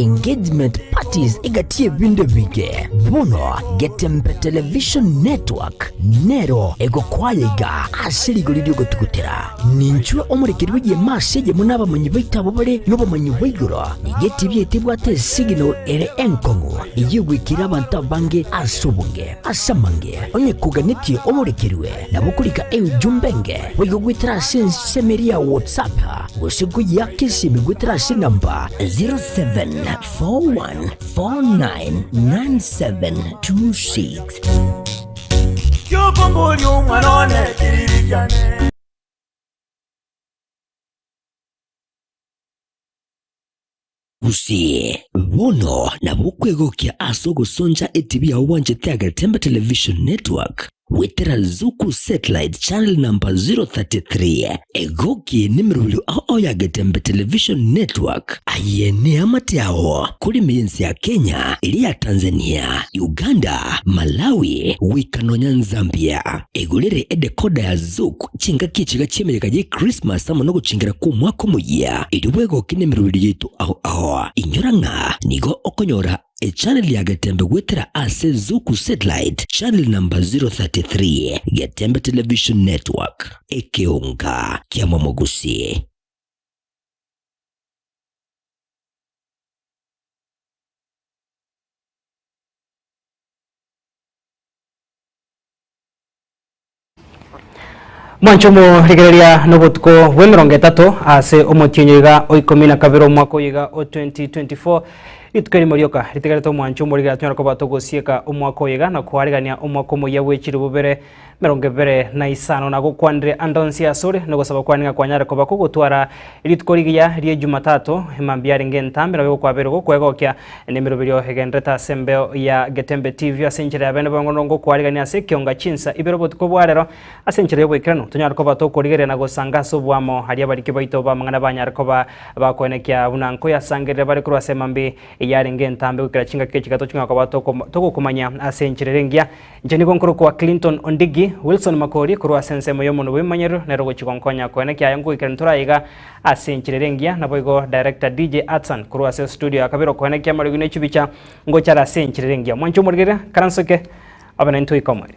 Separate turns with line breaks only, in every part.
engagement parties igatie binde bige bono Getembe Television Network nero ego kwayiga asiri golidio gotugutera ninchwe omurikiri wiye masege munaba manyi baitabo bare no bamanyi bayigura igeti byetibwate signal ere enkongo iyigwikira abantu bange asubunge asamange onye kuganiti omurikiriwe nabukulika jumbenge wigwitira semeria WhatsApp usiku yake simigwitira namba 0741499726
yo bomboli umwanone kiririjane
Usi bono na bukwegokia asogo sonja etibia wanje Getembe Television Network wetera Zuku Satellite Channel number 033 egoki nimrulu ya Getembe Television Network ayene amatiao kuri mienzi ya Kenya, ilia Tanzania, Uganda, Malawi, Wikanonya Zambia egulere edekoda ya Zuku chinga kichiga chimereka je Christmas amonogo chingira ku mwaka muya iliwego kinemrulu yetu inyoranga nigo okonyora channel ya Getembe wetera ase Zuku Satellite Channel number 033 Getembe Television Network ekeonga kia mamogusi.
Mwanchomo rigereria nobutuko wemeronge 3 ase omotyonyiga oikomina kabiro mwaka oyiga o 2024 itukeri morioka ritegerete mwanchomo rigera tunyara ko batogosieka omwaka oyiga na kwarigania omwaka omoya wechiri bubere meronge bere na isano na gukwandire andonsi asore no gusaba kwaninga kwanyara ko bakugutwara irituko rigiya rie Jumatatu emambiare ngentambira bego kwabero go kwegokya nemero birio hegendreta sembeo ya Getembe TV asenjere abene bangonongo kwarigania se kionga chinsa ibero botuko bwarero asenjere bwekirano tunyara ko batokorigere na gosangaso bwamo hari abariki baito bamangana banyara ko bakwenekya bunanko yasangerere bari kuri asemambi yari ngentambe ukira chinga kechigato chinga ko batoko kumanya asenjere rengia njeni gonkoro kwa Clinton Ondigi Wilson Makori kurwa sensemo yomuntu wimanyero nero gochikonkonya kwene kya yangu ikentura iga asenchirengia naboigo director DJ Atsan kurwa se studio akabiro kwene kya marigune chibicha ngochara asenchirengia mwancho murgere karansoke abana ntoi komwe.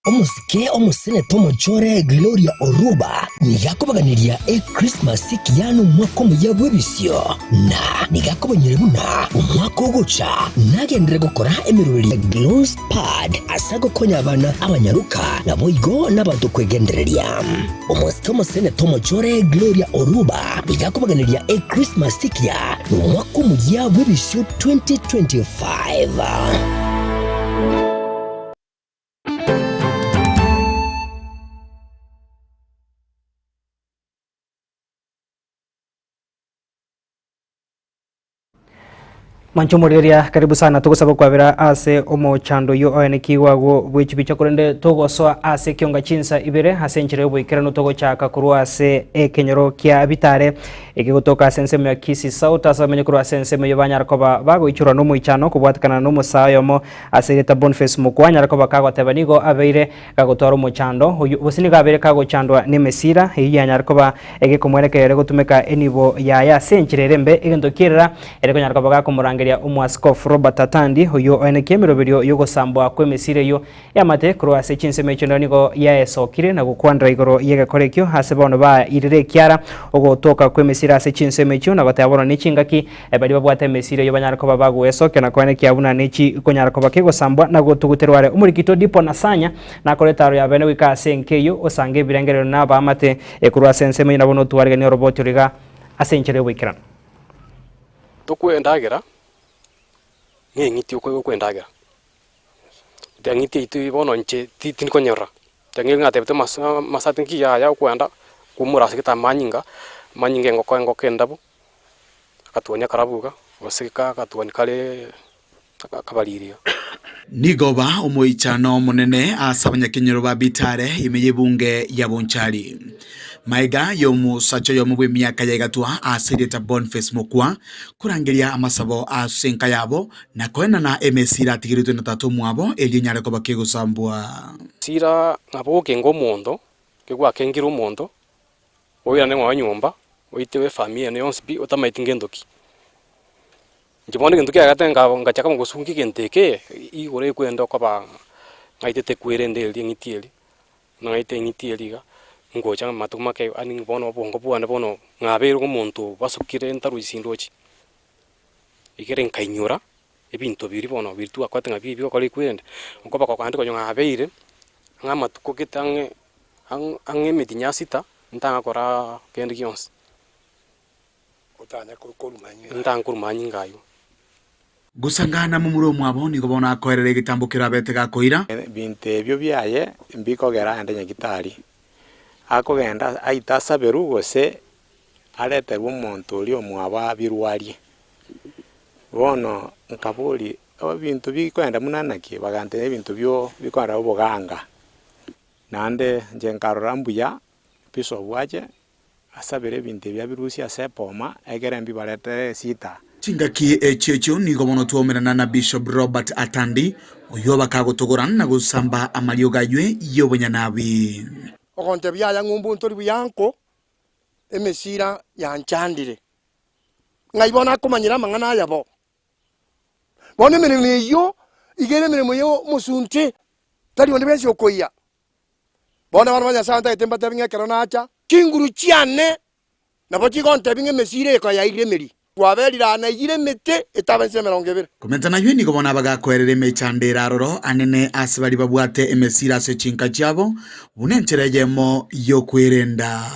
Omusike omusene tomochore Gloria Oruba nigakobaganiria Christmas kiyano mwako muyabwe bisyo na nigakobanyere buna umwako guca nagendere gukora emiruri ya Glows Pad asago konya abana abanyaruka naboigo n'abantu kwegendereria omusike omusene tomochore Gloria Oruba nigakobaganiria Christmas kiya mwako muyabwe bisyo 2025.
Manchomoriria karibu sana tugusaba kwabira ase omochando yo oeneki wago bwichibicha kurende togosoa ase kionga chinsa ibere asenchire bwikira no togo chaka kurwa ase ekenyoro kya bitare ekigotoka sensemo ya Kisi South asamenye kurwa sensemo yobanyara koba bago ichura no muichano kubwatikana no musayo mo ase leta Boniface mukwanyara koba kago tebanigo abeire kagotoro mochando bosini gabere kago chandwa ne mesira yanyara koba egekomwerekere gutumeka enibo ya senchire rembe egentokirira erekonyara koba gakomuranga Umwaskofu Robert Atandi huyo oeneke mirobirio yugo sambwa kwe mesire yo yamate kurwase chinseme chondonigo yaesokire na gukwandra igoro yega korekyo hasebono ba irire kyara ogotoka kwe mesire ase chinseme cho na gotabona nichingaki bali babwate mesire yo banyara ko babago esoke na kweneke abuna nichi konyara ko bakego sambwa na gotuguterware umurikito dipo nasanya na koletaro ya bene wika senkeyo osange birengerero na ba amate kurwase nseme nabono tuwarga ni robot riga asenchere wikran
tokwendagera ngiti uko kwendaga ngiti itu bono nche tin konyora tangi ngate bete masatin ki ya kwenda kumura sikita manyinga ngoko endabu akatuonya karabuga osika akatuonya kale kabalirio
nigoba omoichano munene asabanyakenyero ba Bitare imeye bunge ya Bonchari maiga yomusacho yomubwe myaka ya gatwa asereta Boniface Mokwa kurangiria amasabo asenka yabo na koena na emesira tigiritwe na tatu mwabo elinyare ko bakegusambwa
sira ngaboke ngomondo kegwa kengira umondo oya ne wa nyumba oitewe familia ne onspi otamaitinge ndoki njibone kintu kya gatenga ngachaka mugusungi kenteke igore kwenda kwa ngaitete kwirende ngitieli ngaite ngitieli ga ngocha matuma ke ani bono bongo bwana bono ngaberu ko muntu basukire entaru isindochi igere nkainyura ebintu biri bono birtu akwate ngabibi ko kwirende ngoba kwa kandi ko ngabeire ngamatuko kitange ange mitinya sita ntanga kora kendi kyonse
utanya kurumanyi
ntanga kurumanyi ngayo
gusangana mu muri mwabo niko bona akorere gitambukira bete gakoira
binte byo byaye mbikogera ande nyagitari akogenda aitasa berugose alete umuntu uri omwaba birwarie bono nkabuli abintu bikwenda munanaki bagante ebintu byo bikwenda ubuganga nande nje nkarora mbuya piso bwaje asabere binte bya birusi asepoma egere mbi balete sita
chingaki echecho niko bono tuomerana na Bishop Robert Atandi uyoba kagotogorana na gusamba amalio gaywe yobonya nabi
okonte byaya ngumbu ntori byanko emesira yanchandire ngaibona kumanyira mangana yabo bone menene yo igere menemo yo musunte tari onde bese okoya bona bana banya santa itemba tabinga keronacha kinguru chiane nabo chigonte binge mesire ko ya iremeri waberira na iremete etabanse 20
komentana ywe niko bona bagakorere mechandera roro anene asibali babwate emesira se chinka chabo bunencherejemo yo kwirenda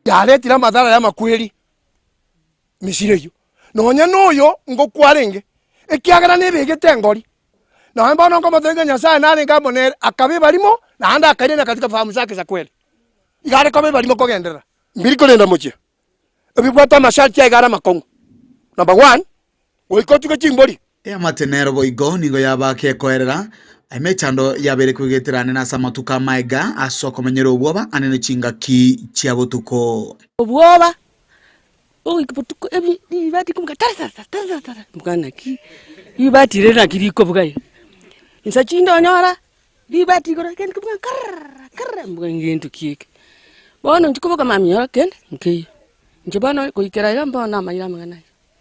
yaletira madhara ya makweli misire yo nonya noyo ngokwarenge ekiagara nebegete ngori na mbona ngo matenga nyasaye nari ngabonera akabe barimo na anda akairena katika fahamu zake za kweli igare kabe barimo kogendera mbiri kolenda mochia ebibwata masharti ya igara makongo number 1 oikotuke chimbori
matenero boigo nigo yabake koerera aimechando yabere kugeterane na samatuka maiga asoko menyero obwoba anene chingaki chiabotuko
obwoba oikibutuko ebi ibati kumka tara mukana ki ibati rera kiriko bugai insa chindo nyora ibati gora ken kumka kar mgentu kike bono ndikuboka mami yora ken nke njibano kuikera yamba na mayira mangana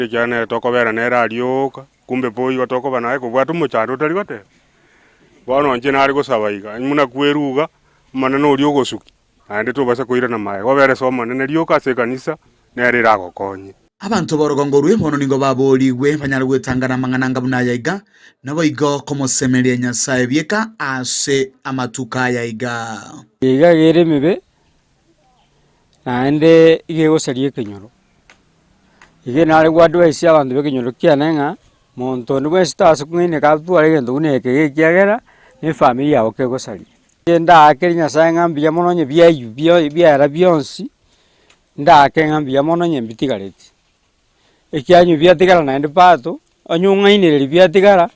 Jane toko bera nera alioka kumbe boyi watoko banaye kubwatu muchando tali bate bono nje nari gusabaiga muna kweruga manano uri ogosuki ande to basa koira na maye wabere soma nene rioka se kanisa nere rago konye
abantu borogongorwe bono ningo baboligwe banyarwe tangana mangananga bunayaiga nabo igo komo semeria nyasaye bieka ase amatuka yaiga
iga gere mibe ande ige gosarie kenyoro ige nare gwadwa isi abantu bekenyoro kianenga monto ndwe stars kwine katware gendo uneke kiagera ni familia yao kegosari nda akenya sanga mbia mononye byayu byara byonsi nda akenga mbia mononye mbitigareti ekianyu byatigara na ndipato onyunga inere byatigara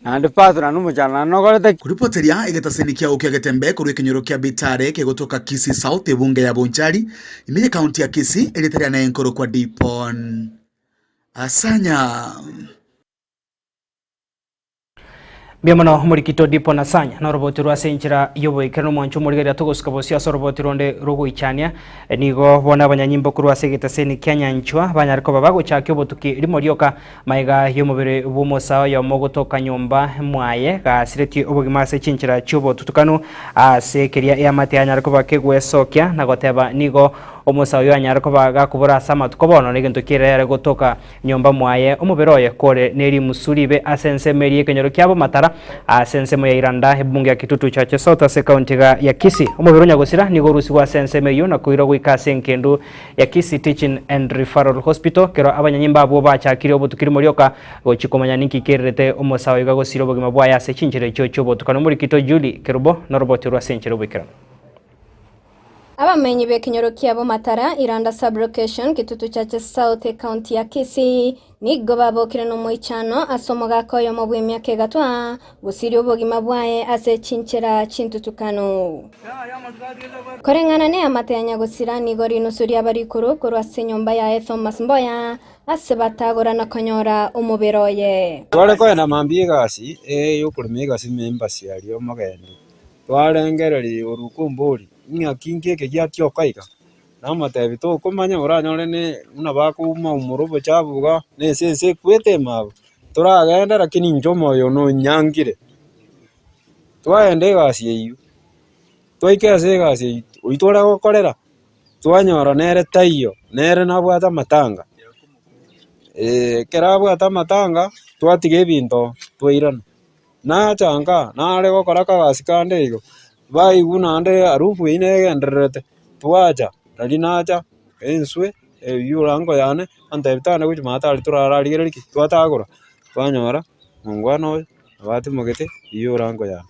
na ndipato na numujana nogorete
kuripoteria igetasenikia ukiagetembe kuri kenyoro kia Bitare kegotoka Kisii South ebunge ya Bonchari imenye county ya Kisii elitaria na enkoro kwa Dipon Asanya
Biamono murikito Dipon Asanya na roboti rwa senchira yobo ikano mwanchu murigeria togosuka bosia so roboti ronde rugo ichania nigo bona banyanyimbo kurwa segeta seni kyanyanchwa banyariko babago chakyo botuki rimorioka maiga yomubere bumosa ya mogotoka nyomba mwaye ga sireti obugima se chinchira chubo tutukanu asekeria ya mate anyariko bakegwe sokya na goteba nigo omusawo yanyariko baga kubura sama tukobono negento kirere gotoka nyomba mwaye omuberoye kore neri musuribe asense merie kenyoro kyabo matara asense mo yairanda ebunge ya Kitutu cha South Ase County ya Kisii omuberonya gosira nigo rusi wa sense meyo na kuiro gwikase nkendo ya Kisii Teaching and Referral Hospital kero abanyanyimba abo bachakire obutukiri morioka gochikomanya ninki kerete omusawo yagosira obugima bwa yase chinchire cyo cyo botukano muri kito Julie Kerubo na roboti rwa senchire obikira
abamenyi b'ekinyoro kiabo Matara Iranda sublocation Kitutu Chache South County ya Kisii nigo babokire n'umuichano asomoga koyo mu bw'emyaka gatwa gusiri ubugima bwaye ase chinchera chintutukano korengana ne amatenya gusira nigo rinusuri abarikuru kurwase nyumba ya Thomas Mboya ase batagora na konyora umuberoye
twale kwenda mambie gasi yokurime gasi members yali omugende twalengereri urukumburi kingi kigiatio kaika namatebi to kumanya uranyore ne unabakuma umurubo chabuga ne sense kwete mabo turagenda lakini njomo yo no nyangire twaende gasi yiyu twaikase gasi uitora gukorera twanyora nere taiyo nere nabwata matanga kerabwata matanga twatige binto twairana na changa nare gukora kagasi kande igo baiguna ande arufu inegenderete twacha ralinacha enswe yurango yane ante bitana guchi matali turararigere liki twatagura twanyora mungwano abati mugete yurango ya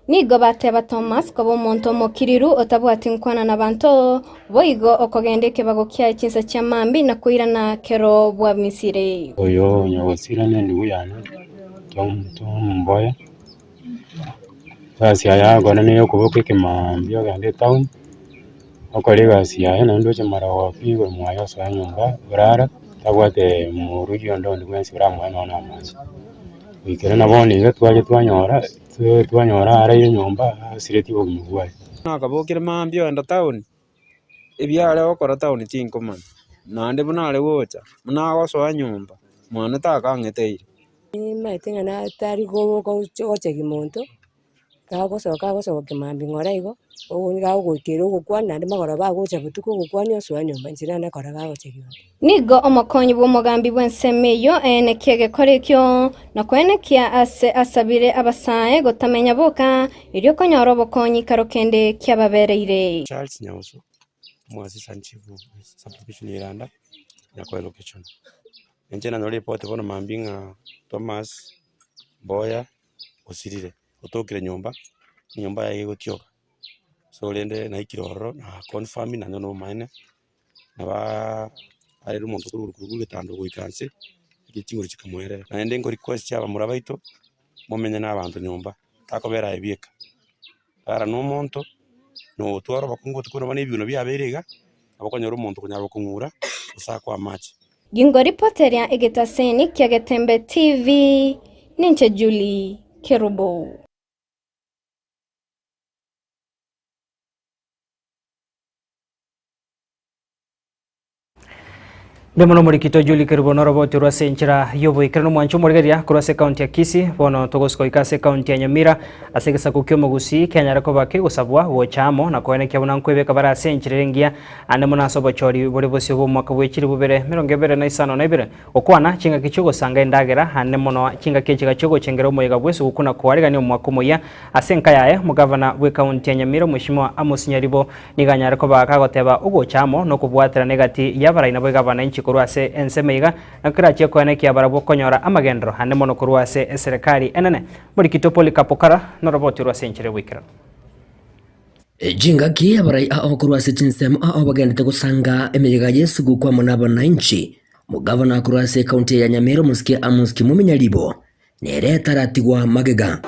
nigo bateba Thomas kobo monto mokiriru otabwati nkwana nabanto boigo okogendeke bagokya ikinsa kya mambi na kuirana kero bwa misire
oyo nyosira ne nduyana Mboya gasi aya gona ne yokuboke kemambi ogande town okore gasi aya nando chimara wapi go mwayo sa nyumba burara tabwate mu rujo ndo ndi kwensi bra mwana na amazi ikere nabone ga twanyora ara iyo nyumba sireti bo mugwaye
nakabokire mambi ndo town ebyale okora town tinkomana nande bunale wocha munago so nyumba mwana takangeteire
maitenga na tari go goche gimonto kago kimambi ngora igo ugu gago gukiro gukwana ndi magora bagocha butuko gukwanyo so nyumba nzira na kora gago chegiyo
nigo omokonyi bw'umugambi bw'ensemeyo ene kege korekyo na kwenekia ase asabire abasae gotamenya boka iryo konyoro bokonyi karokende kyababereire
Charles Nyauso mwasi sanchivu subdivision Iranda na kwa location enjena no report bono mambinga Thomas Mboya osirire otokire nyumba ya igotyoka so lende na ikiroro na confirm na no mine na ba ari rumuntu kuri gitando guikanse igikinguro kikamwerera na ende ngo request yaba murabaito mumenye n'abantu nyumba takobera ebieka ara no muntu no twaro bakungo tukuna bane ibintu byaberega abakonyora umuntu kunyaba kungura usakwa match
gingo reporter ya Egetaseni Kyagetembe TV Ninche Julie Kerubo.
Demono murikito Julie Kerubo noroboti rwa senchira yobo ikrano mwancho murigeria kurase county ya Kisii bono togosko ikase county ya Nyamira asegesa kukyo mugusi Kenya rakobake gusabwa wochamo na koene kyabona nkwebeka bara senchirengia ande mona sobo chori buri bose bo mwaka wechiri bubere 2022 okwana chinga kichogo sanga endagera ande mono chinga kechiga chogo chengero moyega bweso gukuna kwarega ni mwaka moya asenka yae mugavana we county ya Nyamira Mheshimiwa Amos Nyaribo niganya rakobaka goteba ugochamo no kubwatira negati yabara inabo gavana inchi kurwase ensemeiga nakirache koene kiabara konyora amagendro hande mono kurwase serikali enene muri kitopoli kapokara no roboti rwase enchire wikira
jinga ki abarai a kurwase chinsem a bagende gusanga emeyega Yesu gukwa munaba na inchi mugavana kurwase county ya Nyamira musiki Amos Nyaribo nere taratigwa magega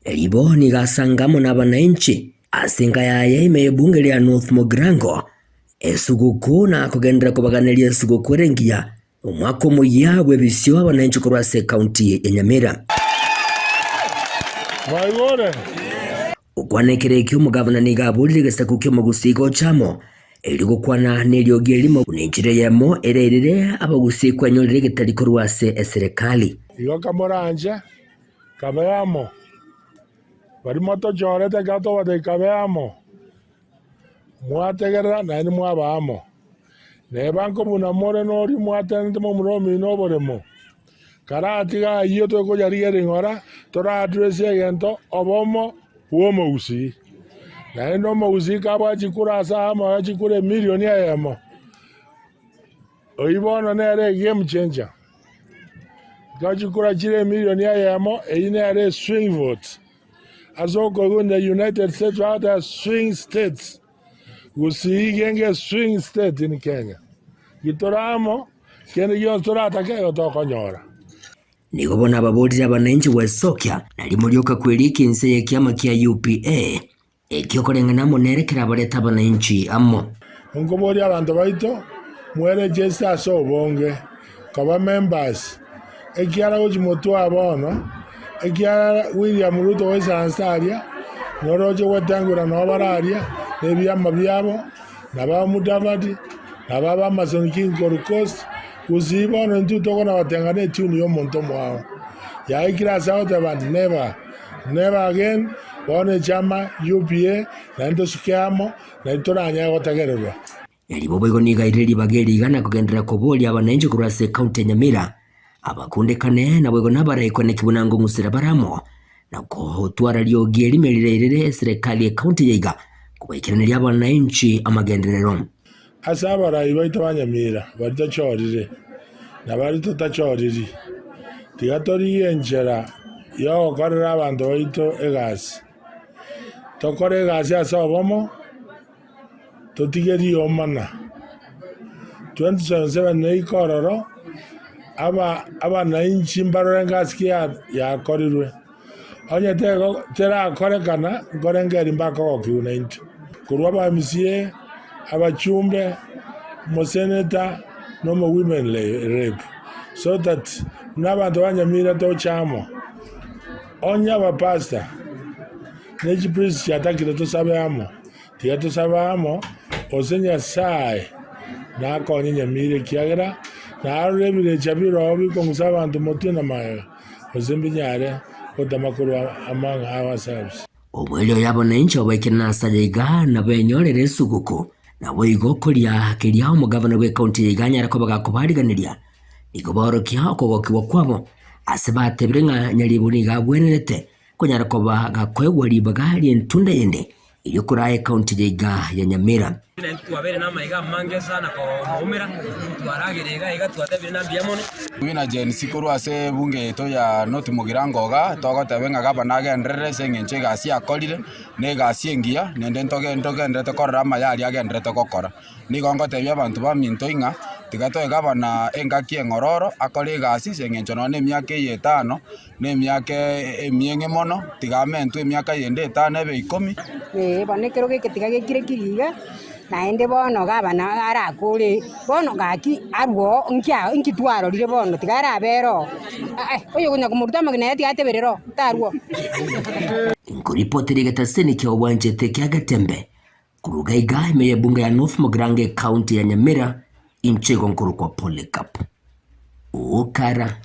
Libo ni gasanga munaba na inchi asinga yaye imebunge lya North Mogrango esuguku na kugendera kubaganiria esuguku rengia umwaka muya bwebisyo abananchi kurwase county ya Nyamira ukwanekere kyo mugavana nigabulire gesaku kyo mugusigo chamo eligukwana nelyogie limo kunenjire yamo ererere abagusikwa nyolire getali kurwase serikali
igo kamoranje kabeyamo bari moto jorete gato bade kabeyamo mwategera na ni mwabamo ne banko muna more no ri mwatende mo muromi no boremo karati ga iyo to ko yari yari ngora tora address yento obomo uomo usi na ndo mo usi ka ba chikura sa ma chikure milioni ya mo oibono ne re game changer ga chikura chire milioni ya mo ine re swing vote azoko go in the United States out swing states gusige swing state in Kenya gitoramo kene gyo turatake gotokonyora
nigo bona ababurira abananchi gwesokya nali mulioka kwiriki nse ya kiama kia UPA ekiokorengana monerekera bareta abananchi amo
ngobori abantu baito mwere jesa so bonge kaba members ekiara ojimoto abono ekiara William Ruto wesansaria noroje watangura no bararia nebyama byabo naba Mudavadi naba Mason King Gold Coast kuzibono ntuto na batengane tuni yo monto mwao ya ikira south band never again bone chama UPA na ndo sikiamo na itoranya gotagererwa
yali bobo niga ireri bageri igana kugendera koboli abananchi kurase county ya Nyamira abakunde kane na bwego nabara ikone kibunango ngusira baramo na kohotwara lyogi elimelirerere serikali ya county ya Iga kubaikiranira abananchi amagenderero
asabara ibaito Banyamira barita chorire na barito tachoriri tigatori enjera yo korera abantu baito egasi tokore egasi asobomo totigeri omana 2077 neikororo abananchi mbarore ngasi ya korirwe onye tera korekana ngorengeri mbako okiunenti kurwa ba MCA abachumbe mo senator no mo women rep so that n'abantu Banyamira to chamo onya ba pastor neji priest yatakire to sabamo tiya to sabamo osenya sai na konye Nyamira kiagera na arrebire chabiro obi kongusa abantu motina mayo ozembinyare otamakuru among ourselves
obwelio y'abananchi obaikirana sajaiga na benyorere suguko na boigokoria kiria omugavana we county ya Iga nyarako bagakubariganiria nigo borokia okogokibwa kwabo ase batebire ng'a nyaribuni gabwenerete konyarako bagakwegwa ribaga rientunda yende iri kuraye county ya Iga ya Nyamira
twabere na maiga mange sana ko muumira twaragirega iga twatebire na biamone
wina Gen sikuru ase bunge to ya North Mugirangoga togotebenga gabana gendrere sengenche gasi akolire ne gasi engia nende ntogendete korra mayari agendrete kokora nigongo tebia abantu ba minto inga tigato gabana engaki engororo akole gasi sengencho no ne miaka 5 ne miaka emienge mono tigamentu emiaka yende 5 ebe 10
bonekero giketiga gikire kiriga naende bono gabana arakore bono gaki arwo nkitwaro rire bono tigara bero oyo kunya kumurutama kineti ateberero tarwo
kuripoteri gataseni kya wanjete kya Gatembe kuruga Iga imeye bunga ya North Mugirango county ya Nyamira inchego nkuru kwa Polycarp ukara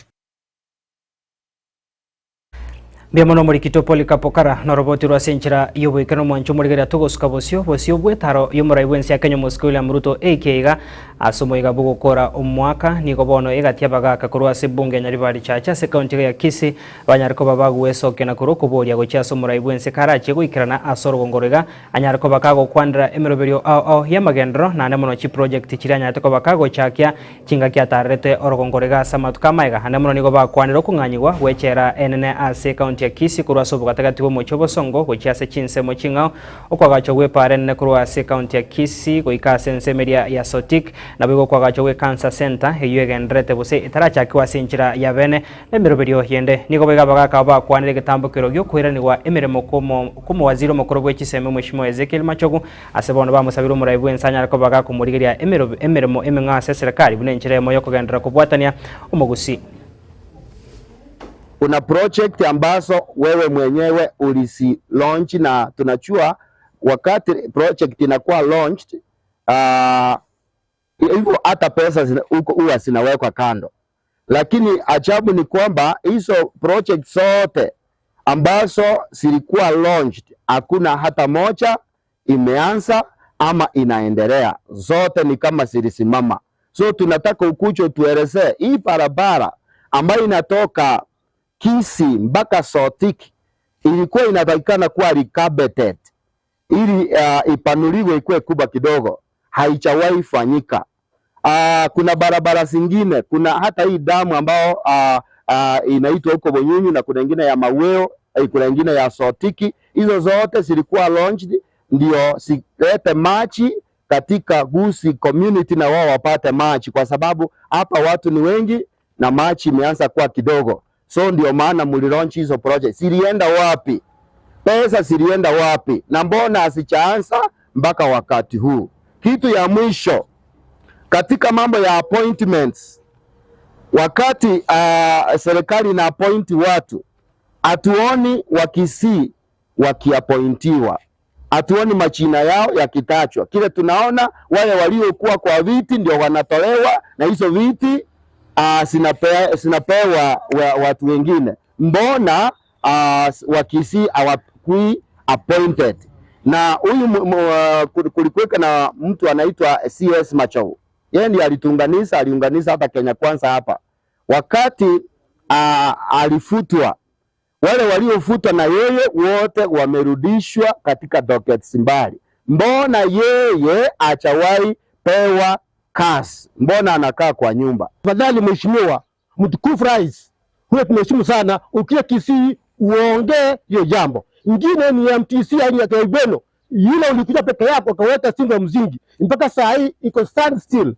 Biamono murikito Polycarp Okara na roboti rwa senchira yobwekano mwancho murigera togosuka bosio bwetaro yomuraiwensi ya Kenya Muskuli Amruto AKIga asomo iga bugukora omwaka niko bono egatiabaga kakurwa se bunge nyaribari chacha se county ya Kisii banyariko babagweso kena kuroko boria gocha somuraiwensi karache goikirana asoro gongorega anyariko bakago kwandra emeroberio ao yamagendro na nemono chi project chiranya toko bakago chakia kinga kya tarete orogongorega samatuka maiga hanemono niko bakwanira kunganyigwa wechera enene ase county ya Kisii kurwa sobo gatagati bo mochobo songo gochiase chinse mochingao okwagacho wepare ne kurwa ase county ya Kisii goika sense media ya Sotik na bego kwagacho we cancer center heyegendrete bose itaracha kwa senchira ya bene emeroberio yende niko bega bagaka ba kwanire gitambo kirogyo kwiranirwa emeremo komo waziro mukuru bw'ekiseme Mheshimiwa Ezekiel Machogu asebono bamusabira umuraibu ensanya ariko baga kumurigiria emeremo emengase serikali bunenchire moyo kugendera kubwatania umugusi.
Kuna project ambazo wewe mwenyewe ulisi launch na tunachua wakati project inakuwa launched hivyo hata pesa huwa zinawekwa kando, lakini ajabu ni kwamba hizo project zote ambazo zilikuwa launched hakuna hata moja imeanza ama inaendelea, zote ni kama zilisimama. So tunataka ukucho tuelezee hii barabara ambayo inatoka Kisii mpaka Sotik ilikuwa inatakikana kuwa rehabilitated ili ipanuliwe ikuwe kubwa kidogo, haijawahi fanyika. Kuna barabara zingine, kuna hata hii damu ambao inaitwa huko Bonyunyu na kuna nyingine ya Maweo, kuna nyingine ya Sotiki, hizo zote zilikuwa launched ndio silete machi katika Gusii community na wao wapate machi, kwa sababu hapa watu ni wengi na machi imeanza kuwa kidogo. So ndio maana mlilaunch hizo project. Silienda wapi? Pesa silienda wapi? Na mbona asichaanza mpaka wakati huu? Kitu ya mwisho katika mambo ya appointments, wakati serikali na appoint watu, atuoni Wakisii wakiappointiwa, atuoni majina yao yakitachwa. Kile tunaona wale waliokuwa kwa viti ndio wanatolewa, na hizo viti sinapewa watu wengine. Mbona Wakisii hawakui appointed? Na huyu kulikuweka na mtu anaitwa CS Machau, yeye ndiye aliunganisha hata Kenya Kwanza hapa. Wakati alifutwa, wale waliofutwa na yeye wote wamerudishwa katika dockets mbali. Mbona yeye achawahi pewa kasi? Mbona anakaa kwa nyumba?
Tafadhali mheshimiwa mtukufu rais, huyo tunaheshimu sana, ukia Kisii uongee hiyo jambo. Ingine ni MTC hali ya Kaibeno, yule ulikuja peke yako akaweka singo mzingi mpaka saa hii iko stand still.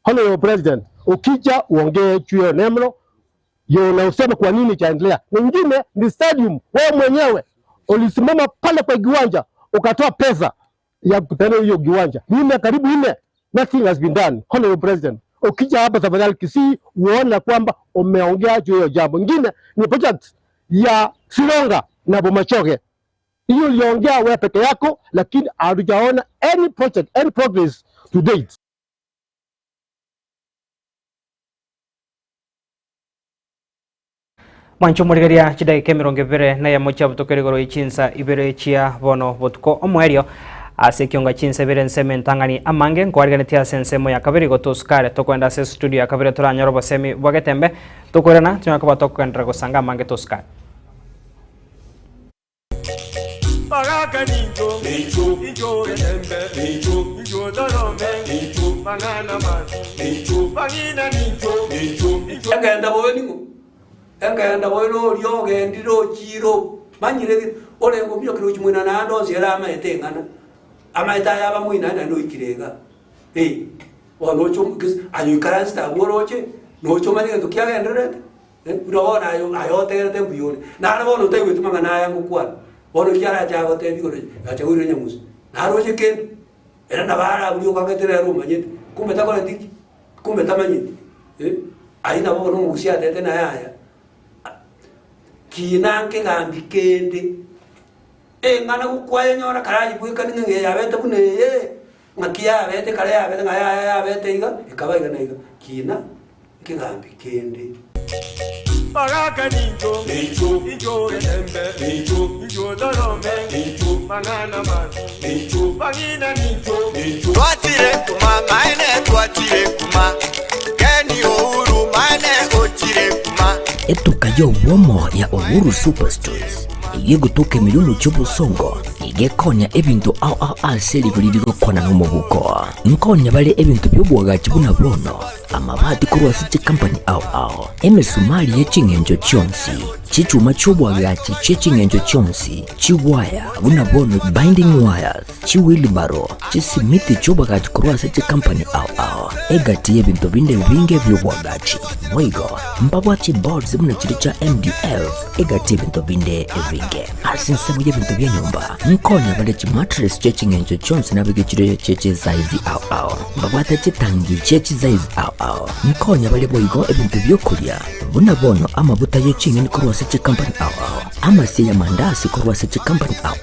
Honorable President, ukija uongee chuo nemlo yo na useme kwa nini chaendelea. Nyingine ni stadium, wewe mwenyewe ulisimama pale kwa kiwanja ukatoa pesa ya kutengeneza hiyo kiwanja. Mimi karibu 4, nothing has been done. Honorable President, ukija hapa tafadhali Kisii uone kwamba umeongea juu hiyo jambo. Nyingine ni project ya Silonga na Bomachoge. Hiyo uliongea wewe peke yako, lakini hatujaona any project, any progress to date.
Mwancho murigeria chidai kemironge vere na ya mocha butokeregoro ichinsa ibere chia bono botuko omwerio ase kionga chinsa ibere nseme ntangani amange nkwarganitia sensemo ya kabiri gotuskare tokwenda se studio ya kabiri turanyorobo semi bwagetembe tukorana tunyakaba tokendra gosanga amange tuskare
Bagaka ninjo, ninjo etembe, ninjo dorome, mangana man, bangina ninjo.
Engenda bowe ningo, engenda bowe no ryoge ndiro chiro, manyire ole ngomyo kiro chimwina na ndo zera ametengana, amaita yaba mwina na ndo ikirega. Ono chum kis ayu karansta boroche, no chuma ni ndo kya endrete, uro na ayo tegete mbiyone, na bono tewe tumangana yangu kwa. Ono kiara jago tebi gore acha uri nyamusi naroje ken era nabara buli okagetera roma nyete kumbe takora tiki kumbe tamanyiti aina bono musia tete na yaya kinanke gambi kende ngana kukwaye nyora karaji buika ninge yabete bune ngakia abete kare abete ngaya abete iga ikabaga na iga kina kigambi kende
Bagaka ninjo, ninjo etembe, ninjo dorome, mangana man, bangina ninjo.
Twatire kuma maine twatire kuma Keni Uhuru maine otire kuma
Etukayo womo ya Uhuru Superstores igiye gutuka miliyoni cy'ubusongo igekonya ebintu au aseli birigo kona no mubuko nkonya bale ebintu byobwaga kibuna bono amabati kurwa city company au emesumali yechingenjo chonsi chichuma cyobwaga chichingenjo chonsi chiwaya buna bono binding wires chiwilbaro chisimiti cyobwaga kurwa city company au egati ebintu binde binge byobwaga chi mwigo mbabwa chi boards buna chiricha MDF egati ebintu binde ebinge asinse mu ebintu bya nyumba nkonya bale chi mattress chichingenjo chonsi nabigechire cheche size au mbabwata chitangi cheche size au nkonya bale boigo ebintu byokulya buna bono amabuta yechinge kurwa city company au amasi ya mandasi kurwa city company au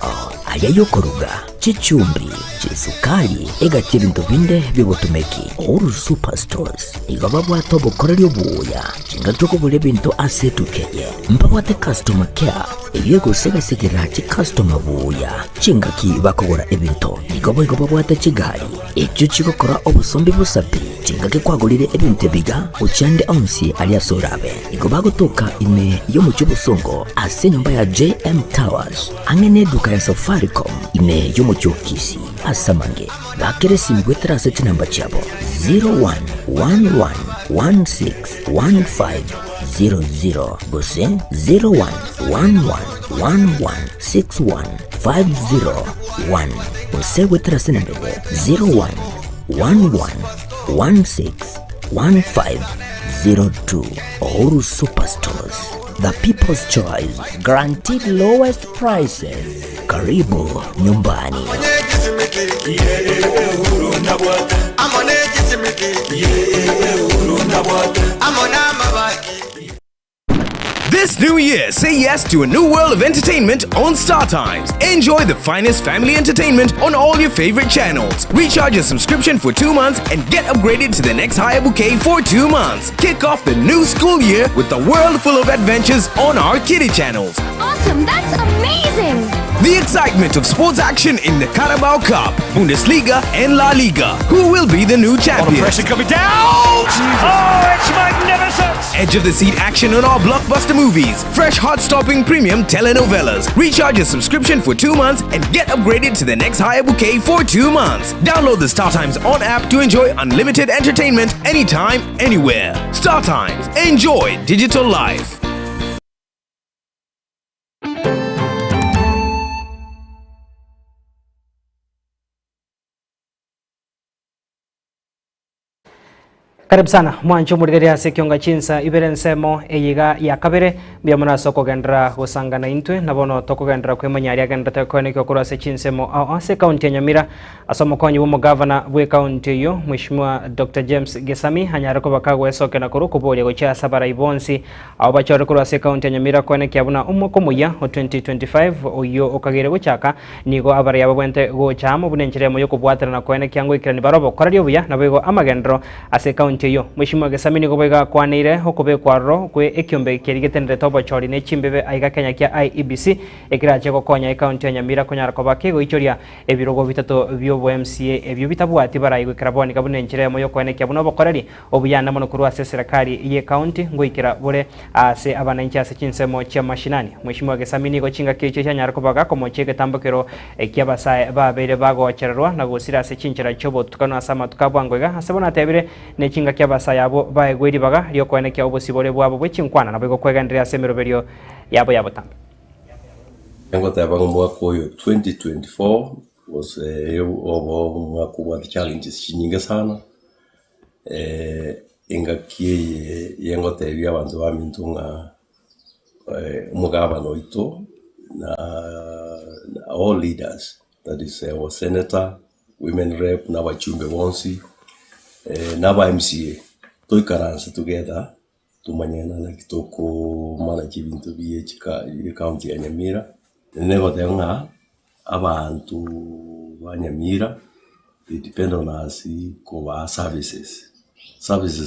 aya yokoruga chichumbi chisukali egati ebintu binde byobutumeki Uhuru Superstores igababwa tobo korelyo buya chingatoko bule bintu asetukeye mbabwate customer care ebyego segasigera chi customer buya chingaki bakogora ebintu igababwate chigali ekyo chikokora obusombi busapi chingake kwagulire ebintu biga uchande onsi aliasorabe igobagotoka ime yo mu cy'ubusongo ase nyumba ya JM Towers angene duka ya Safaricom ime yo mu cyokisi asamange bakeresi mbwetera seti namba chabo 01111615 00 gose 0111116150 gose wetera senembele 0111161502. Uhuru Superstores, the people's choice, guaranteed lowest prices. Karibu nyumbani.
This new year, say yes to a new world of entertainment on Star Times. Enjoy the finest family entertainment on all your favorite channels. Recharge your subscription for 2 months and get upgraded to the next higher bouquet for 2 months. Kick off the new school year with a world full of adventures on our kiddie channels.
Awesome, that's amazing!
The excitement of sports action in the Carabao Cup, Bundesliga and La Liga. Who will be the new champion?
Pressure coming down! Oh, it's magnificent!
Edge of the seat action on our blockbuster movies. Fresh heart-stopping premium telenovelas. Recharge your subscription for 2 months and get upgraded to the next higher bouquet for 2 months. Download the Star Times On app to enjoy unlimited entertainment anytime, anywhere. Star Times. Enjoy digital life.
Karibu sana mwancho murigeria ase kionga chinsa ibere nsemo eyiga ya kabere bia muna soko gendra gusangana intwe nabono toko gendra kwemanya ari agenda tekone kyokura ase chinsemo ase county ya Nyamira asomo konyi bo governor bwe county yo Mheshimiwa Dr. James Gesami hanyara ko bakagwe soke na kuru kubolia gocha sabara ibonsi abo bachore kuru ase county ya Nyamira kwene kyabuna umoko muya 2025 oyo okagere gochaka nigo abari yabwente gochamo bunenjire mo yokubwatira na kwene kyango ikirani barobo korario buya nabego amagendro ase county yo Mheshimiwa Gesami nigo bega kwanire hokobe kwaro kwe ekyombe kirigetenere tobo chori ne chimbebe aiga Kenya kya IEBC ekiraje gokonya county ya Nyamira konyara ko bakego ichoria ebirogo bitatu byobo MCA ebyo bitabwati barayi kwikiraboni kabunenjire mo yokone kyabuno bokoreri obuyana mono kuru ase serikali ye county ngoikira bure ase abananchi ase chinsemo cha mashinani. Mheshimiwa Gesami nigo chinga kicho cha nyara ko baga ko mochege tambokero ekyabasa babere bago chererwa na gusira ase chinchira chobo tukano asama tukabwangoiga asebona tebire ne chinga kyabasa yabo baegweri baga ryo kwene kya obosibole bwabo bwechinkwana nabego kwegandirira ase miroberio yabo tamba
ngo tabango mwaka oyo 2024 was obo mwaka wa challenges chinyinga sana ingakie yengo tebya abantu bamintunga umugabano oito na all leaders, that is our senator, women rep na bachumbe bonsi na ba MCA toikaransa together tumanyana na kitoko manage ibintu by'ekika county ya Nyamira nego tenga abantu ba Nyamira they depend on us ko services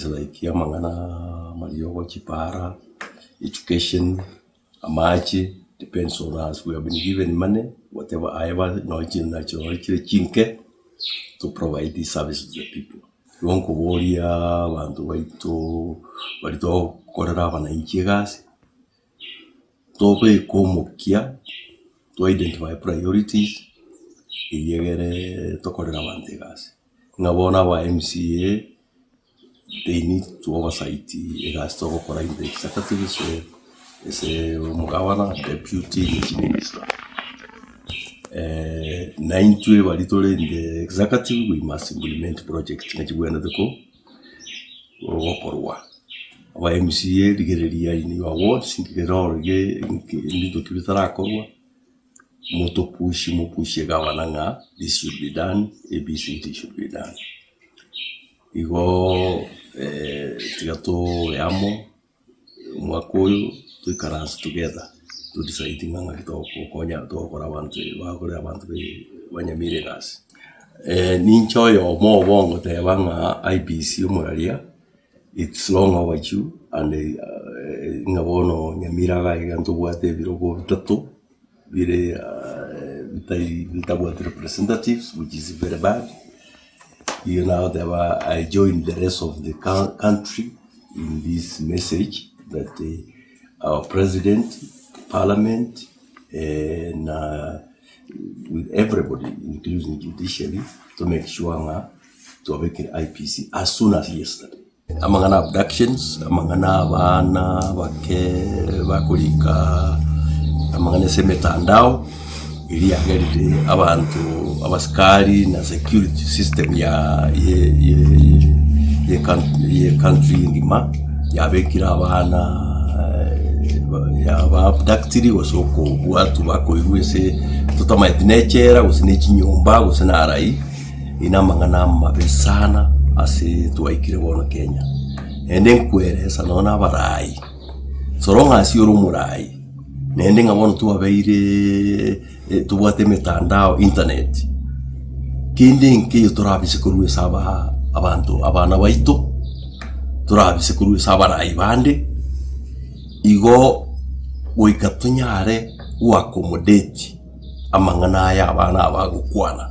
like yamangana mariyogo chipara education amachi depends on us. We have been given money whatever I ever know chinke to provide these services to the people. Lonko woria bantu barito korera abananchi gasi tobe komukia to identify priorities iyegere to korera abantu gasi ngabona ba MCA they need to oversight gasi to korera in the executive so ese mugabana deputy minister naintwe balitole in the executive we must implement project nakigwenda deko okorwa aba MCA digereria in awards ngirorge ndito kibitara korwa moto push gawananga this should be done ABCD should be done igo tigato yamo mwakoyo to carans together to decide nganga kitoko konya to kora abantu banyamire gas ninchoyo mo bongo te banga IBC umuralia it's long overdue and ngabono Nyamira ga iganto bwate birogo bitatu bire bitabwate representatives which is very bad. You know I joined the rest of the country in this message that our president, parliament, and with everybody, including judiciary, to make sure to awaken IPC as soon as yesterday. amangana abductions, amangana abana bake bakulika, amangana semetandao ili yageride abantu abaskari na security system ya country ngima yabekira abana abductiri wasoko watu bako irwese tutama etnechera usine chinyumba usine arai ina mangana mabe sana ase tuwaikire bono Kenya ende nkwere nona abarai soronga asioro murai nende ngabona tuwabeire tubwate metandao internet kindi nkiyo turabise kuruwe saba abantu abana baito turabise kuruwe saba abarai bande igo wikatunyare uakomodate amangana ya abana abagukwana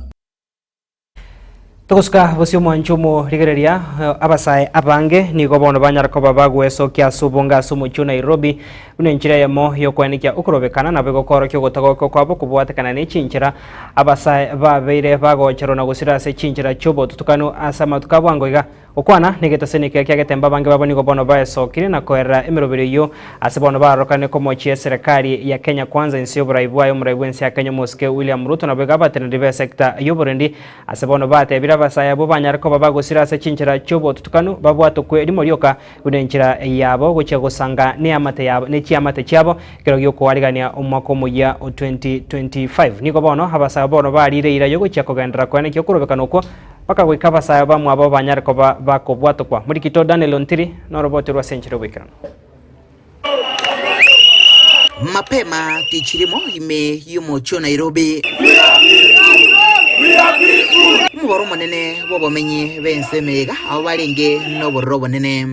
Tuguska bosio mwanchumo rigereria abasae abange nigo bono banyarako babagweso kya subonga sumuchu Nairobi unenchira yamo yokwanikia ukurobekana na bego koro kyo gotagoko kwabo kubwatekana ne chinchira abasae babeire bagochero na gusira se chinchira chobo tutukanu asama tukabwangoiga okwana negetasene kya getemba bange baboni go bono baesokire na koera emirobere yo asebono barokane ko mochie serikali ya Kenya kwanza insio buraibu ayo muraibwensi ya Kenya Moske William Ruto na bega batene dive sector yoborendi asebono bate basaya bo banyarako babagusira se chinchira chobo tutukanu babwato kwe limoryoka unenchira yabo goche gusanga ne amate yabo ne chiamate cyabo kero yo kwaligania umwako muya 2025 niko bono habasaya bono barire ira yo goche kogendera kwane kyo kurobekana uko paka gwika basaya bamwe abo banyarako bakobwato kwa muri kito Daniel Ontiri no roboti rwa chinchira bwikana
mapema tichirimo ime yumocho Nairobi muboro munene bobomenyi bensemega abo barenge no borro bonene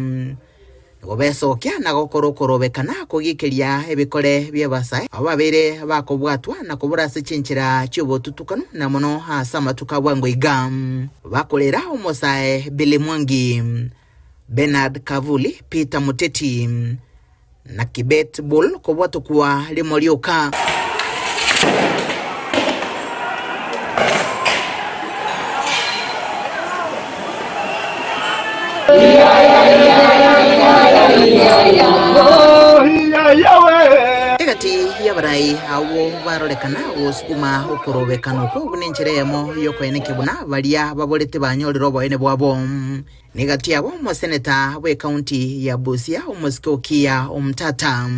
ngo besokya na gokorokorobekana kugikeria ebikore byebasai abo babere bakobwatwa na kubura se chinchira cyobotutukano na mono hasa matuka bwango igam bakolera umusae Billy Mwangi, Bernard Kavuli, Peter Muteti na Kibet Bull kobwato kwa limoryoka Egati yabarai awo barolekana osukuma okorobekana ko bunencheremo yokwene kibuna balia babolete banyorero boene bwabo negati abo mo senator we county ya Busia umuskokia umtata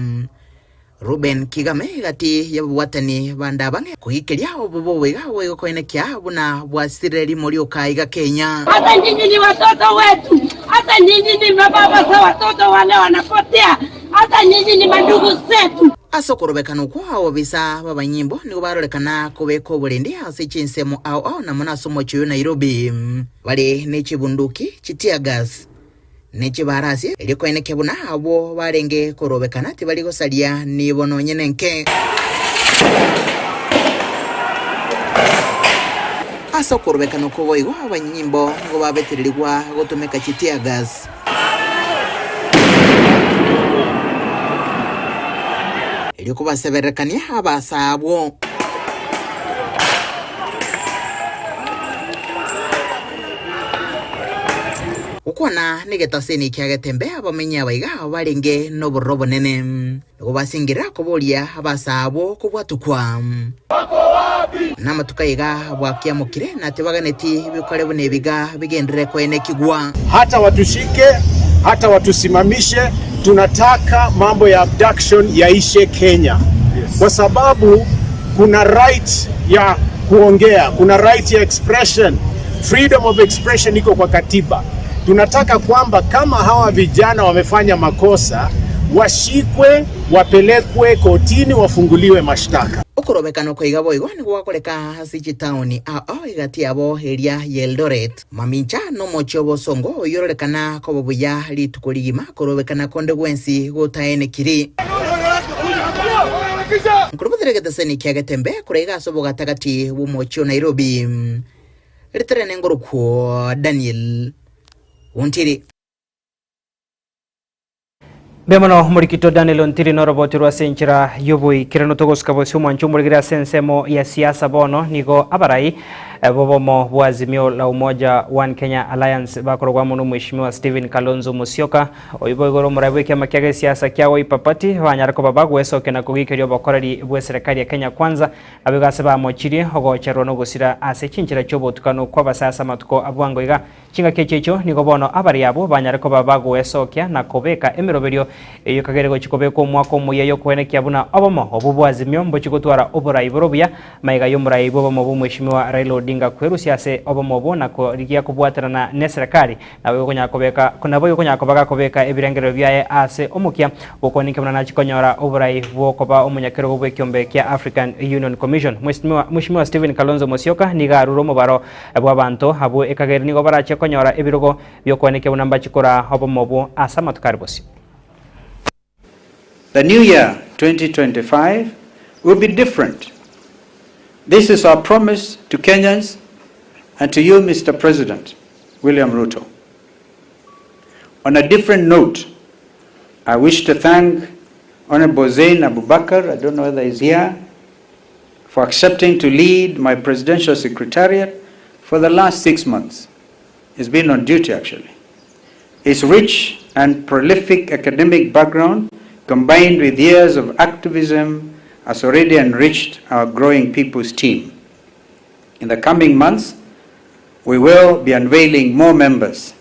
Ruben Kigame gati yabwatani bandabange kuhikeria obobo wega we kwene kya buna bwasireri moryoka iga Kenya.
Hata nyinyi ni watoto wetu, hata nyinyi ni mababa za watoto wale wanapotea, hata nyinyi ni mandugu zetu.
Asokorobekana ko abo bisa babanyimbo ni barolekana kubeko bulendi hasi chinsemo au na munaso mocho Nairobi bale ne chibunduki chitia gas neche barasi eliko ene kebuna abo barenge korobekana tibali gosalia ni bono nyenenke aso korobekana ko boigo abanyimbo ngo babetirirwa gotomeka chitia gas eliko baseberekania abasabo ukwana negetaseni kyagetembe abamenya baiga barenge no borrobo nene ngo basingira kobolia abasabo kubwatukwa bako wapi namatukaiga bwakiamukire na tebaganeti bikore bune biga bigendere ko ene kigwa
hata watushike hata watusimamishe tunataka mambo ya abduction yaishe Kenya kwa sababu kuna right ya kuongea kuna right ya expression freedom of expression iko kwa katiba. Tunataka kwamba kama hawa vijana wamefanya makosa washikwe wapelekwe kotini wafunguliwe mashtaka.
Ukurobekano ko igabo igo ni gwakoreka hasi town igati abo area Eldoret mamincha no mochobo songo yororekana ko bobuya litukurigima korobekana konde gwensi gotaene kiri Nkurubudere gaseni kyagetembe kurega sobo gatagati bumocho Nairobi ritrene ngoruko Daniel Ontiri
Bemono murikito Daniel Ontiri no roboti rwa senchira yoboi kirano togoska bosi mwanchu murigira sensemo ya siasa bono nigo abarai bobomo bwa Azimio la Umoja One Kenya Alliance bakorwa muno Mheshimiwa Stephen Kalonzo Musyoka oyibo igoro murabwe kya kiage siasa kyawo ipapati banyarako babagweso kena kugikirio bakorari bwe serikali ya Kenya Kwanza abigase bamochiri ogocherwa no gusira ase chinchira chobotukano kwa basasa matuko abwango iga chinga kechecho nigo bono abari abo banyarako babagweso kya na kobeka emiroberio eyo kagerego chikobeko mwako muyeyo kwene kyabuna obomo obubwa Azimio mbochigotwara oburayi borobya maiga yomurayi bobomo bo Mheshimiwa Raila Odinga kweru siase obomo bona ko rigia kubwaterana ne serikali nawe kunyakobeka kunabo kunyakobaka kobeka ebirengero byaye ase omukia bokonika mwana chikonyora oburayi bokoba omunyakero bwe kyombe kya African Union Commission. Mheshimiwa Stephen Kalonzo Musyoka nigaruro mubaro bw'abantu abo ekageri nigo barache konyora ebirogo byokoneke bunamba chikora obomo bo asa matukarbosi.
The new year 2025 will be different. This is our promise to Kenyans and to you, Mr. President William Ruto. On a different note, I wish to thank Honorable Zain Abubakar, I don't know whether he's here, for accepting to lead my presidential secretariat for the last 6 months. He's been on duty actually. His rich and prolific academic background combined with years of activism has already enriched our growing people's team. In the coming months, we will be unveiling more members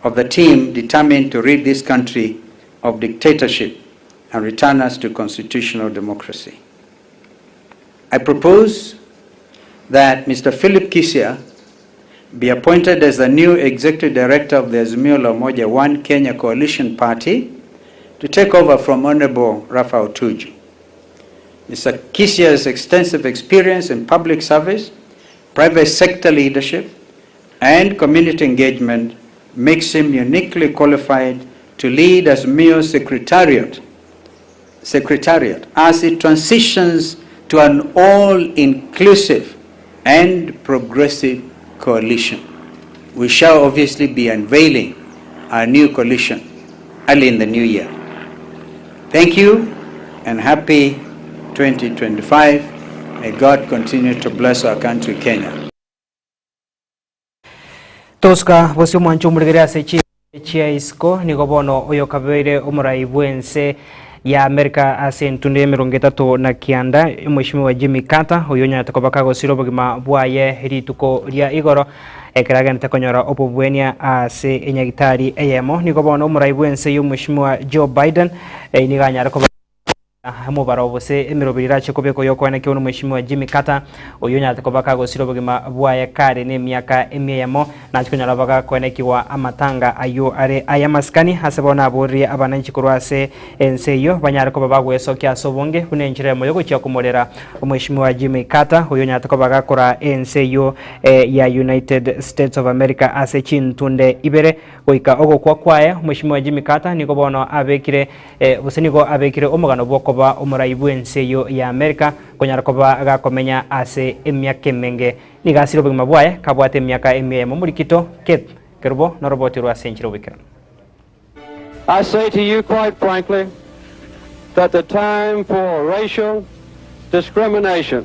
of the team determined to rid this country of dictatorship and return us to constitutional democracy. I propose that Mr. Philip Kisia be appointed as the new Executive Director of the Azimio la Umoja One Kenya Coalition Party to take over from Honorable Raphael Tuju. Mr. Kisia's extensive experience in public service, private sector leadership, and community engagement makes him uniquely qualified to lead Azimio's secretariat as it transitions to an all-inclusive and progressive coalition. We shall obviously be unveiling our new coalition early in the new year. Thank you and happy 2025. May God continue to bless our country, Kenya.
Toska bosio mwancho murigeria se chia isko nigobono oyo kabere omurai bwense ya Amerika ase ntunde 30 na kianda Mheshimiwa Jimmy Carter oyo nyatakobaka gosiro bogima bwaye rituko ria igoro ekeraga ntakonyora opobwenia ase enyagitari eyemo nigobono omurai bwense yo Mheshimiwa Joe Biden niganyara ko mubaro bose emirobirira chekobeko yokwana kiwono Mheshimiwa Jimmy Carter oyo nyatakobaka gosiro bogima bwaye kare ne miaka emiyemo nachikonyara baga konekiwa amatanga ayo are ayamaskani hasabona abori abananchi kurwase enseyo banyara ko babagweso kya sobonge kunenjire moyo gochya kumolera Mheshimiwa Jimmy Carter oyo nyatakobaka kora enseyo ya United States of America ase chintunde ibere oika ogo kwaye Mheshimiwa Jimmy Carter nikobono abekire busenigo abekire omugano bwokoba omuraibu enseyo ya Amerika konyara koba agakomenya ase emyaka menge nigasiro bugima bwaye kabwate emyaka emyemo murikito ket kerbo no roboti rwa senchiro bikira.
I say to you quite frankly that the time for racial discrimination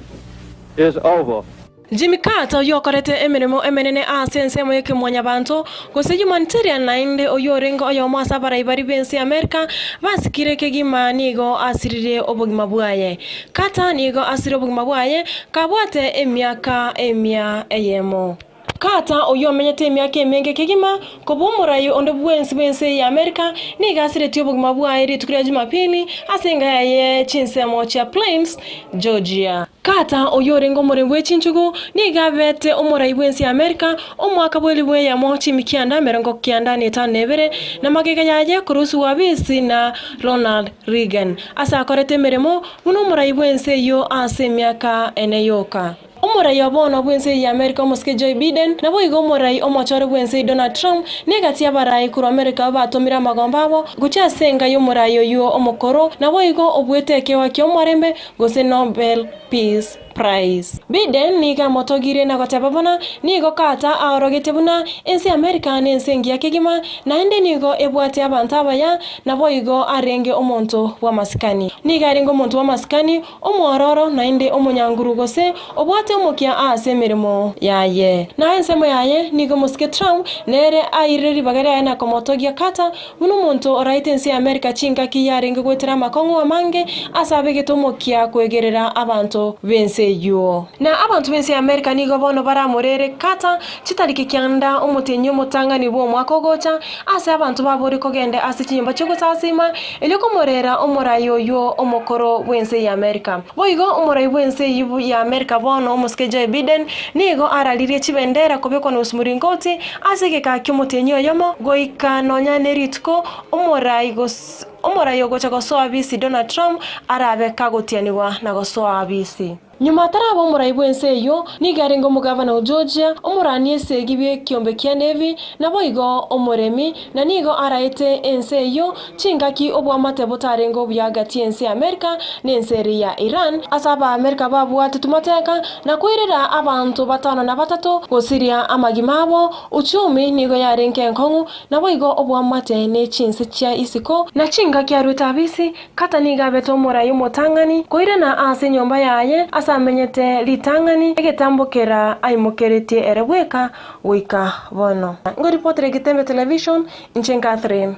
is over.
Jimmy Carter yokorete emirimo emenene asense moyeke mwanya bantu gose humanitarian nainde oyorengo oyo masa baraibari bensi Amerika basikire kegima nigo asirire obogima bwaye Carter nigo asire obogima bwaye kabwate emyaka emya eyemo Carter oyo menyete emyaka emenge kegima kobumurayi ondo bwensi bensi ya Amerika niga asire tiobogima bwaye ritukira Jumapili asenga yaye chinsemo cha Plains Georgia Carter oyorengo muremwe chinchugo niga bete omurai bwensi Amerika omwaka bwelibwe ya mochi mikianda merongo kianda netanebere na magega yaje kurusu wabisi na Ronald Reagan asa korete meremo muno murai bwensi yo ase myaka eneyoka omurai abono bwensi ya Amerika moske Joe Biden na boigo murai omochore bwensi Donald Trump negati abarai kuru Amerika batomira magombabo gucha senga yo murai yo omokoro na boigo obwete kewa kyomwarembe gose Nobel Peace price. Biden niga motogire na goteba bana nigo kata aorogete buna ensi America nensi ngia kegima na ende nigo ebwate abantu abaya na boigo arenge omonto wa maskani. Niga arengo omonto wa maskani omwororo na ende omunyangurugose obwate omokia ase mirimo yaye. Na ensemo yaye nigo muske Trump nere aireri bagare na komotogia kata buno monto oraite ensi America chinga kiyarenge gwetera makongo amange asabe getomokia kwegerera abantu bense yo. Na abantu bense America nigo bono baramurere kata chitariki kyanda omutenyo mutangani bo mwako gocha ase abantu babore kogende ase chinyumba cyo gusasima eleko morera omorayo yo omokoro wense ya America. Boigo omorayo wense yibu ya America bono omuske Joe Biden nigo aralirie chibendera kobeko no smuringoti ase ke kyomutenyo yomo goika nonya neritko omorayo gocha gosoa bisi Donald Trump arabe kagotianiwa na gosoa bisi. Nyuma tarabo omuraibu enseyo nigarengo mugavana Georgia omuranie segibye kiombe kya Navy na boigo omuremi na nigo araite enseyo chingaki obwa matebo tarengo byagati ense America nenseri ya Iran asaba America babwate tumateka na kwirira abantu batano na batatu gosiria amagimabo uchumi nigo yarenke nkongu na boigo obwa mate ne chinse cha isiko na chingaki arutabisi kata niga beto omurayo motangani kwirira na ase nyomba yaye amenyete litangani egetambokera aimokerete erebweka wika bono. Ngo reporter Gitembe Television Nchen Catherine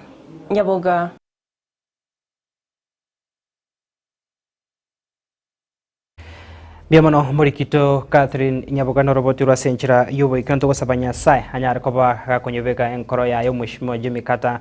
Nyaboga.
Biamano murikito Catherine Nyaboga no roboti rwa senchira yubo ikanto gosabanya sai hanyara koba gakonyebeka enkoro ya yo mushimo Jimmy Kata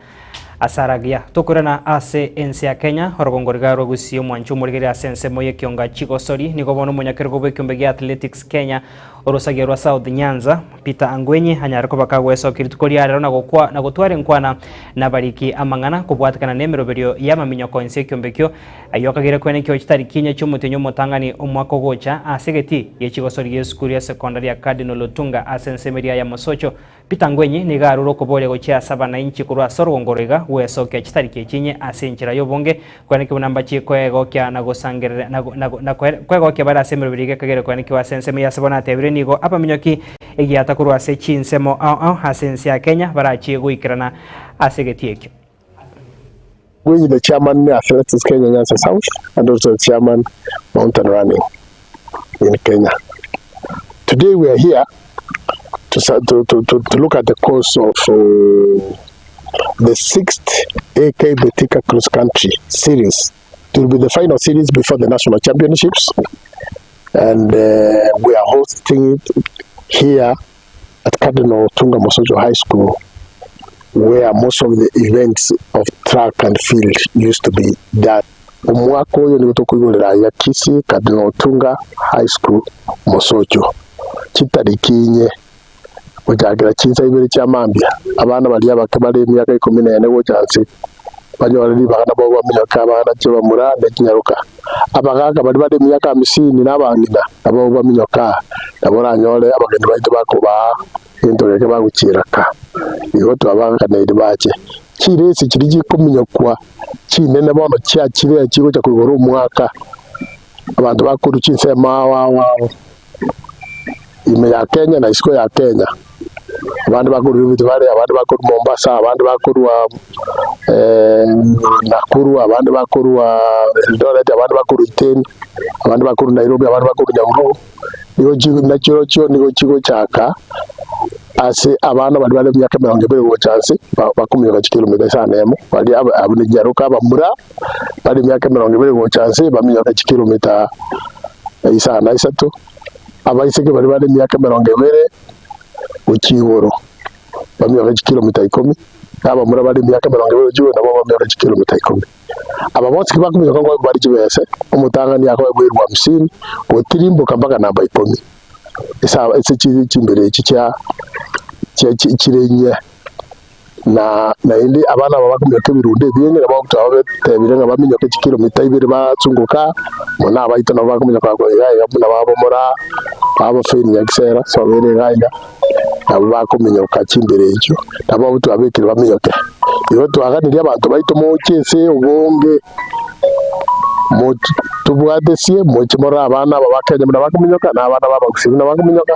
asaragia tukurana ase ensi ya Kenya horogongorga rogusio mwanchu murigere asense moye kionga chigosori nigobono munyakirgo bwekyo bya Athletics Kenya orosagerwa South Nyanza Peter Angwenyi hanyara koba kagweso kiritukori rero na gotware nkwana na bariki amangana kubwatikana nemero berio yamaminyo konse kyombekyo ayokagire kwene kyo kitarikinya cyumutenyo mutangani omwako gocha asegeti yechigosori yesukuri ya secondary ya Cardinal Otunga asense meria ya Mosocho Peter Angwenyi ni garuro kobole gocha 7 kurwa sorongorega wesoke chitariki kinye asenchira yobonge kwane kibunamba chikwego kya nagosangerera na kwego kya bara semero birige kagere kwane kiwa senseme ya sabona tebire nigo apa minyoki egiata kurwa se chinsemo asensi ya Kenya bara chiego ikirana asegetiekyo.
We're the chairman of Athletics Kenya Nyanza South and also the chairman mountain running in Kenya. Today we are here to look at the course of the 6th AK Betika Cross Country Series. It will be the final series before the National Championships, and we are hosting it here at Cardinal Otunga Mosocho High School, where most of the events of track and field used to be done. Umwako yo ni gutukuigurira ya Kisi Cardinal Otunga High School Mosocho kitarikinye ujagira kinza ibiri cya mambia abana bari abakabari imyaka 14 gojanse banyora bagana bo bamyaka abana cyo bamura ndakinyaruka abagaga bari imyaka 50 n'abangina abo bamyoka naboranyore abageni bahita bakuba indoreke bagukiraka iyo tubangana baje kiresi kiri gikuminyokwa kinene bono cya kire kigo cyo kugora umwaka abantu bakuru kinsema wawo ime ya Kenya na isiko ya Kenya abandi bakuru bitware abandi bakuru Mombasa abandi bakuru wa Nakuru abandi bakuru wa Eldoret abandi bakuru Iten abandi bakuru Nairobi abandi bakuru Nyahururu niyo jigo nakyo niyo kigo cyaka ase abana bari myaka 20 go chance bakumira kilometer sanemo bari abune jaruka bamura bari myaka 20 go chance bamira kilometer isana isatu abayisege bari myaka 20 ukiboro bamira kilometer 10 aba muri bari myaka 20 jiwe nabo bamira kilometer 10 aba bose bakumira ngo bari kibese umutangani yakwe bwirwa 50 utirimbuka mpaka namba 10 isa imbere cya kirenya na indi abana babakumye ko birunde biyenye nabo twabe tebire ngabamenye ko kilometer 2 batsunguka mona abayita nabo bakumye kwa yaga muna babo mora abo feni yagisera so bere gaida abo bakumye ko kimbere icyo nabo twabekire bamenye ko iyo twaganiriye abantu bayito mu cyese ubonge tubwatesie mochimora abana babakenya muna bakuminyoka na abana babagusibi na bakuminyoka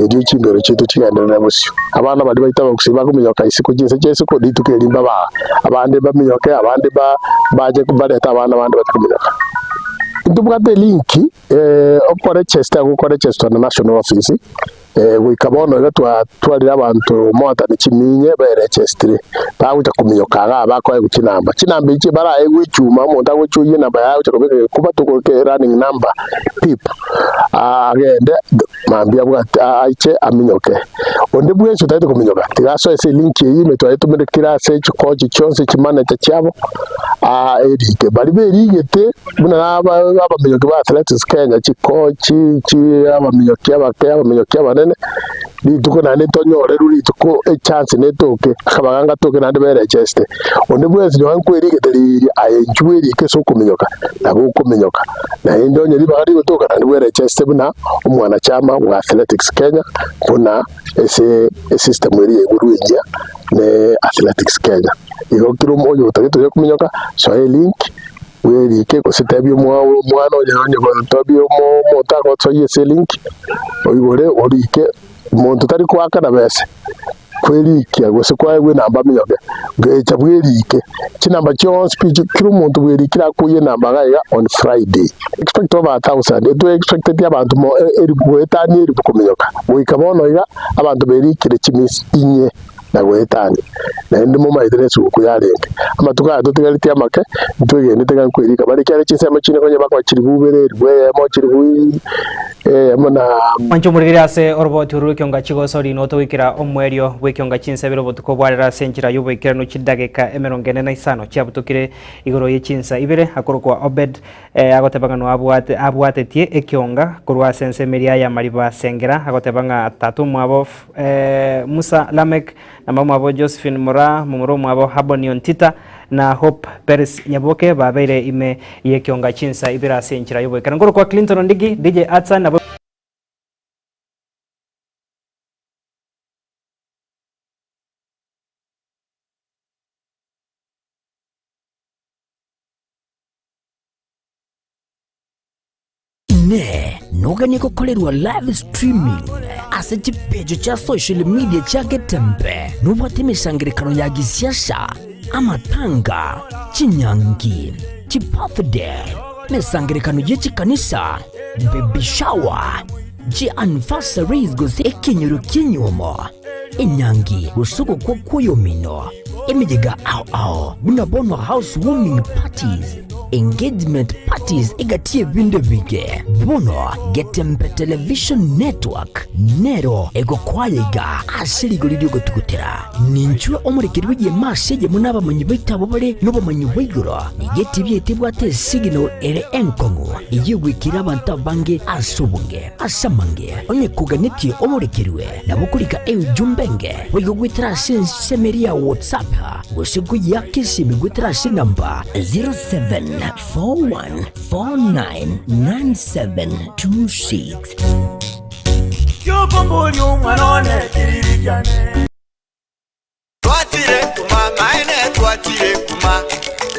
edio chimbero chetu chigenderera busio abana bali baita bagusibi bakuminyoka isiko jinse chesiko ditukerimba ba abande baminyoke abande baje kubaleta abana abandi batakuminyoka tubwate linki okore chester na national office wikabono gatwa twalira abantu mota ni chiminye bere chestre baguta kuminyoka bakwaye gukinamba kinamba ichi bara egwichuma umuntu agwichuye namba yawe cyakobeke kuba tukoke running number pip agende mambia bwate aiche aminyoke onde bwenso tayite kuminyoka tigaso ese linki yime twayite mudekira se chikoji chonse chimane cyabo erike bali berigete buna abaminyoke ba Athletics Kenya chikochi abaminyoke abanene lituko nane tonyore lituko chance netoke kabaganga toke nande bere cheste onde bwezi nyo ankwirigete liri ayenjwiri ke so kuminyoka nabo kuminyoka na endo nyiri bari gotoka nande bere cheste buna umwana chama wa Athletics Kenya kuna ese system iri egurunja ne Athletics Kenya iko kiro moyo utagito kuminyoka so link weri ke ko sitabyo mwana onye ko tabyo mo tako so yese link oyibore orike muntu tari kwaka na bese kweliki agose kwawe namba minyoke gecha bwerike kinamba chon speech kiro muntu bwerikira kuye namba gaya on Friday expect over 1000 do expected abantu mo eri bwetani eri bukuminyoka wikabono iga abantu berikire chimisi inye na gwetani na ndi mu maidresu kuyarenge amatuka tutegariti amake twegende tegan kwirika bari cyane cyisema kine konye bakwa kiri bubere rwe mo kiri bui mona
mancho murigirase orbo turu kyonga chigo sori no towikira omwerio wekyonga chinsa biro botuko bwarera senchira yubo ikira no chidageka emerongene na isano cyabutukire igoro yechinsa ibere akorokwa Obed agotebanga no abwatetie ekyonga kurwa sense meria ya mariba sengera agotebanga tatu mwabo Musa Lamek na mama abo Josephine Mora mumuro mwabo Habonion Tita na Hope Paris Nyaboke babeire ime yekyonga chinsa ibira senchira yubo ikira ngoro kwa Clinton Ndigi DJ Atsan na
noganye gukorerwa live streaming ase chipejo cha social media cha Getembe nubwate imishangirikano ya gisiasha amatanga chinyangi chipafde mesangirikano yechikanisa baby shower anniversaries gose ekinyoro kinyomo inyangi usuko kwa kuyomino emijega bunabono housewarming parties engagement parties egatie binde bige bono Getembe Television Network nero ego kwayega asiri golidio gotugutera ninchwe omurikirwe ye masege munaba manyi baitabo bare nobo manyi bayigoro igeti byete bwate signal ere enkongo igwikira abantu bange asubunge asamange onye kuganiti omurikirwe nabukulika jumbenge wigwitira semeria WhatsApp gosigu yakisi migwitira namba 0741499726
Yobomboli umwanone kiririjane Twatire kuma maine twatire kuma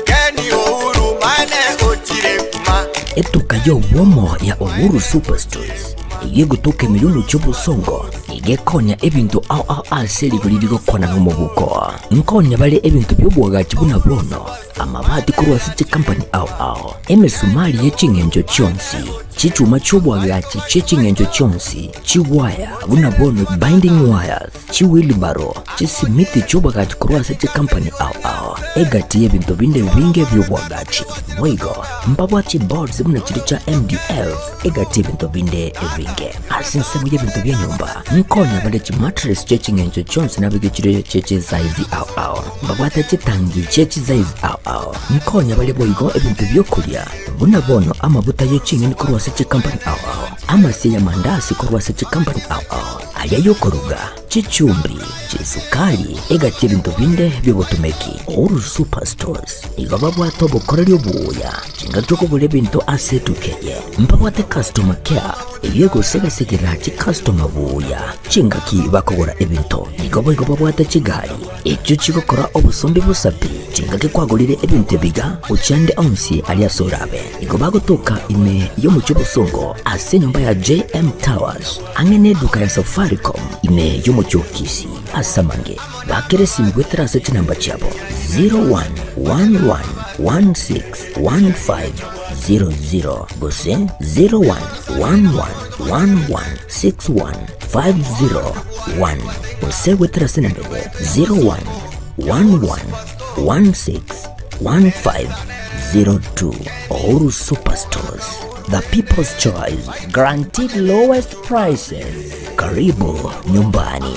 Geni Uhuru maine otire kuma
etukayo womo ya Uhuru Superstores igegutuke milulu cy'ubusongo igekonya ebintu aseli buridigo kwana n'umubuko nkonya bale ebintu byobwaga kibuna bono amabati kurwa site company emesumali yechingenjo chonsi chichuma cyobwaga chichingenjo chonsi chiwaya buna bono binding wires chiwilbaro chisimiti cyobwaga kurwa site company egati ebintu binde binge byobwaga mwigo mbabwa boards buna kiri cha MDF egati ebintu binde ebinge asinse mu ebintu bya nyumba nkonya bale mattress chichingenjo chonsi nabigikire cheche size mbabwa chitangi cheche size nkonya bale boigo ebintu byokulya buna bono amabuta yechinge kurwa site company amase ya mandasi kurwa site company ayayokoroga chichumbi chisukali egati ebintu binde byobotumeki Uhuru Superstores igaba bwato bokorera obuya chingatoko bule bintu asetukeye mbabwate customer care ebyego segasekera chi customer buya chingaki bakogora ebinto igobo babwata chigari ekyo chigokora obusombi busapi chingaki kwagulire ebintu biga uchande onsi aliasorabe igoba gotoka ime yo mucho busongo ase nyumba ya JM Towers angene duka ya Safaricom ime yo mucho kisi asamange bakere simu gwetera seti namba chabo 0111161500 gose 0111116150 gose gwetera senembele 0111161502 Oru Superstores, the people's choice, guaranteed lowest prices. Karibu nyumbani.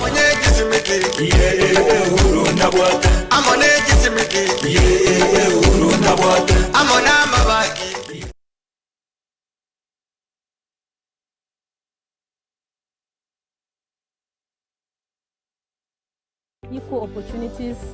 Equal opportunities